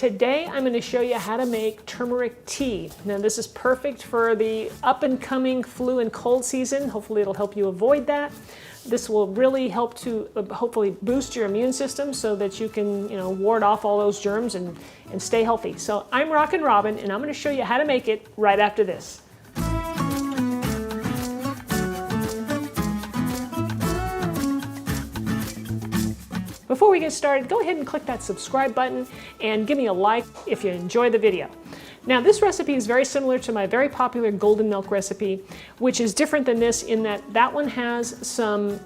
Today I'm going to show you how to make turmeric tea. Now this is perfect for the up and coming flu and cold season. Hopefully it'll help you avoid that. This will really help to hopefully boost your immune system so that you can, ward off all those germs and stay healthy. So I'm Rockin' Robin and I'm going to show you how to make it right after this. Before we get started, go ahead and click that subscribe button and give me a like if you enjoy the video. Now this recipe is very similar to my very popular golden milk recipe, which is different than this in that one has some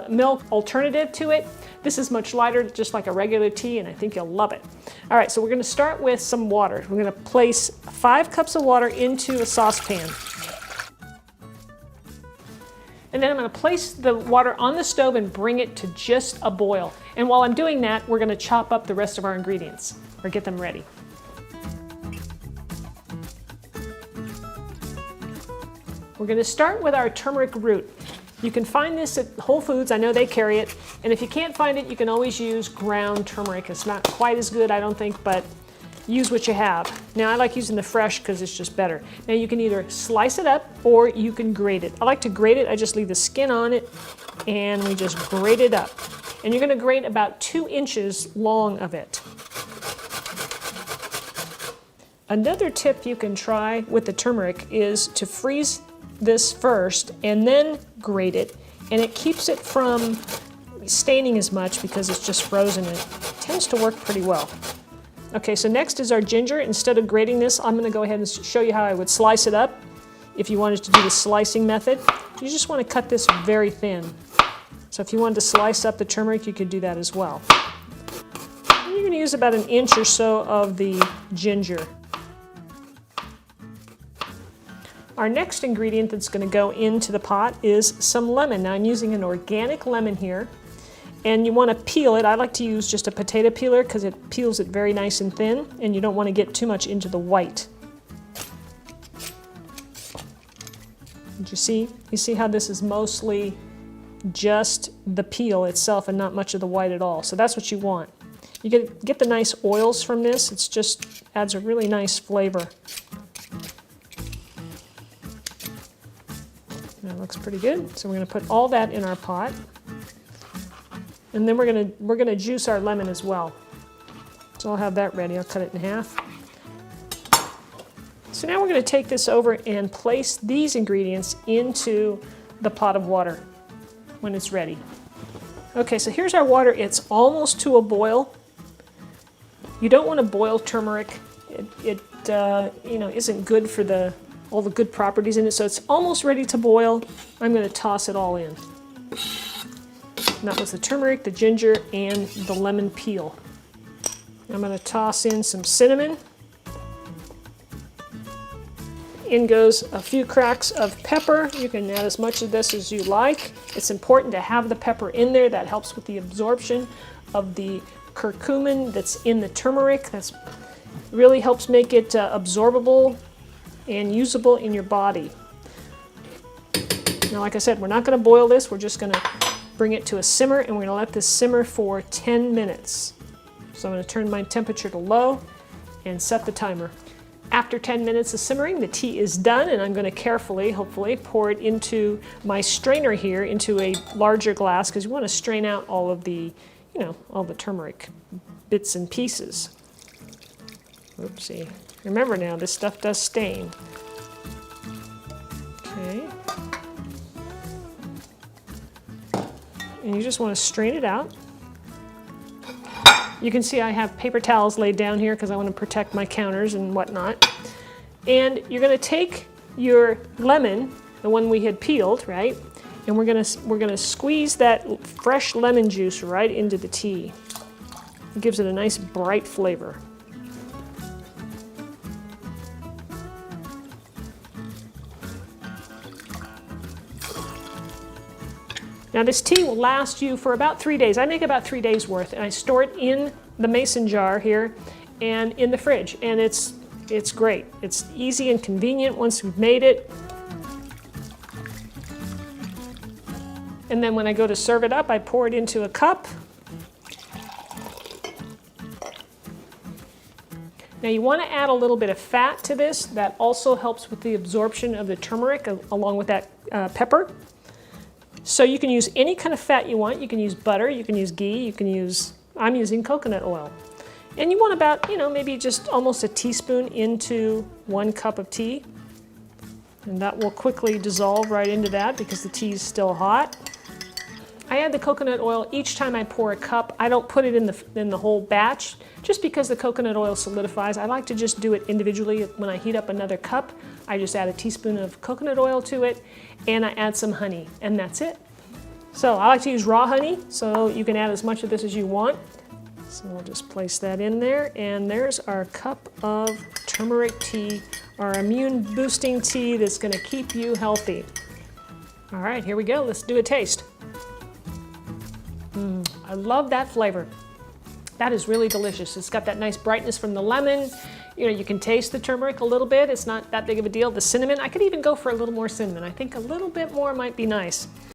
milk alternative to it. This is much lighter, just like a regular tea, and I think you'll love it. All right, so we're going to start with some water. We're going to place 5 cups of water into a saucepan. And then I'm going to place the water on the stove and bring it to just a boil. And while I'm doing that, we're going to chop up the rest of our ingredients, or get them ready. We're going to start with our turmeric root. You can find this at Whole Foods, I know they carry it. And if you can't find it, you can always use ground turmeric. It's not quite as good, I don't think, but use what you have. Now I like using the fresh because it's just better. Now you can either slice it up or you can grate it. I like to grate it. I just leave the skin on it and we just grate it up. And you're going to grate about 2 inches long of it. Another tip you can try with the turmeric is to freeze this first and then grate it, and it keeps it from staining as much because it's just frozen and it tends to work pretty well. Okay, so next is our ginger. Instead of grating this, I'm going to go ahead and show you how I would slice it up. If you wanted to do the slicing method, you just want to cut this very thin. So if you wanted to slice up the turmeric, you could do that as well. And you're going to use about 1 inch or so of the ginger. Our next ingredient that's going to go into the pot is some lemon. Now I'm using an organic lemon here. And you want to peel it. I like to use just a potato peeler because it peels it very nice and thin, and you don't want to get too much into the white. Did you see? You see how this is mostly just the peel itself and not much of the white at all. So that's what you want. You get the nice oils from this. It's just adds a really nice flavor. That looks pretty good. So we're going to put all that in our pot. And then we're gonna juice our lemon as well. So I'll have that ready. I'll cut it in half. So now we're going to take this over and place these ingredients into the pot of water when it's ready. Okay, so here's our water. It's almost to a boil. You don't want to boil turmeric. It isn't good for all the good properties in it. So it's almost ready to boil. I'm going to toss it all in. And that was the turmeric, the ginger, and the lemon peel. I'm going to toss in some cinnamon. In goes a few cracks of pepper. You can add as much of this as you like. It's important to have the pepper in there. That helps with the absorption of the curcumin that's in the turmeric. That really helps make it absorbable and usable in your body. Now, like I said, we're not going to boil this. We're just going to bring it to a simmer, and we're going to let this simmer for 10 minutes. So I'm going to turn my temperature to low and set the timer. After 10 minutes of simmering, the tea is done, and I'm going to carefully, hopefully, pour it into my strainer here, into a larger glass, because you want to strain out all of the, all the turmeric bits and pieces. Oopsie. Remember now, this stuff does stain. Okay. And you just want to strain it out. You can see I have paper towels laid down here because I want to protect my counters and whatnot. And you're going to take your lemon, the one we had peeled, right? And we're going to squeeze that fresh lemon juice right into the tea. It gives it a nice bright flavor. Now this tea will last you for about 3 days. I make about 3 days worth, and I store it in the mason jar here and in the fridge, and it's great. It's easy and convenient once you've made it. And then when I go to serve it up, I pour it into a cup. Now you want to add a little bit of fat to this. That also helps with the absorption of the turmeric along with that pepper. So you can use any kind of fat you want. You can use butter, you can use ghee, you can use, I'm using coconut oil. And you want about, maybe just almost a teaspoon into 1 cup of tea. And that will quickly dissolve right into that because the tea is still hot. I add the coconut oil each time I pour a cup. I don't put it in the whole batch just because the coconut oil solidifies. I like to just do it individually. When I heat up another cup, I just add a teaspoon of coconut oil to it and I add some honey, and that's it. So I like to use raw honey, so you can add as much of this as you want. So I'll just place that in there, and there's our cup of turmeric tea, our immune boosting tea that's going to keep you healthy. All right, here we go. Let's do a taste. I love that flavor. That is really delicious. It's got that nice brightness from the lemon. You can taste the turmeric a little bit. It's not that big of a deal. The cinnamon, I could even go for a little more cinnamon. I think a little bit more might be nice.